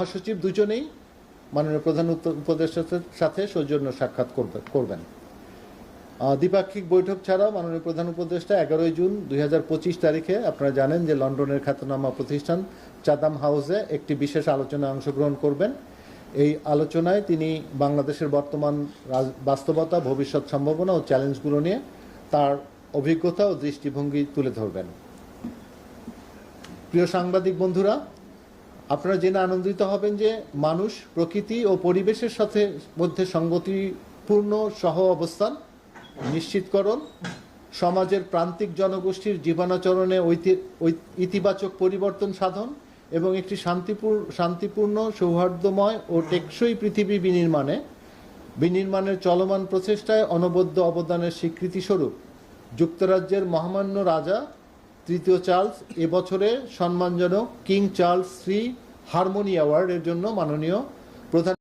মহাসচিব দুজনেই মাননীয় প্রধান উপদেষ্টার সাথে সৌজন্য সাক্ষাৎ করবেন। দ্বিপাক্ষিক বৈঠক ছাড়াও মাননীয় প্রধান উপদেষ্টা 11 জুন 2025 তারিখে আপনারা জানেন যে লন্ডনের খ্যাতনামা প্রতিষ্ঠান চাদাম হাউসে একটি বিশেষ আলোচনায় অংশগ্রহণ করবেন। এই আলোচনায় তিনি বাংলাদেশের বর্তমান বাস্তবতা, ভবিষ্যৎ সম্ভাবনা ও চ্যালেঞ্জগুলো নিয়ে তার অভিজ্ঞতা ও দৃষ্টিভঙ্গি তুলে ধরবেন। প্রিয় সাংবাদিক বন্ধুরা, আপনারা জেনে আনন্দিত হবেন যে মানুষ, প্রকৃতি ও পরিবেশের সাথে মধ্যে সঙ্গতিপূর্ণ সহ অবস্থান নিশ্চিতকরণ, সমাজের প্রান্তিক জনগোষ্ঠীর জীবনাচরণে ইতিবাচক পরিবর্তন সাধন এবং একটি শান্তিপূর্ণ, সৌহার্দ্যময় ও টেকসই পৃথিবী বিনির্মাণের চলমান প্রচেষ্টায় অনবদ্য অবদানের স্বীকৃতিস্বরূপ যুক্তরাজ্যের মহামান্য রাজা তৃতীয় চার্লস এবছরের সম্মানজনক কিং চার্লস III হারমোনি অ্যাওয়ার্ডের জন্য মাননীয় প্রধান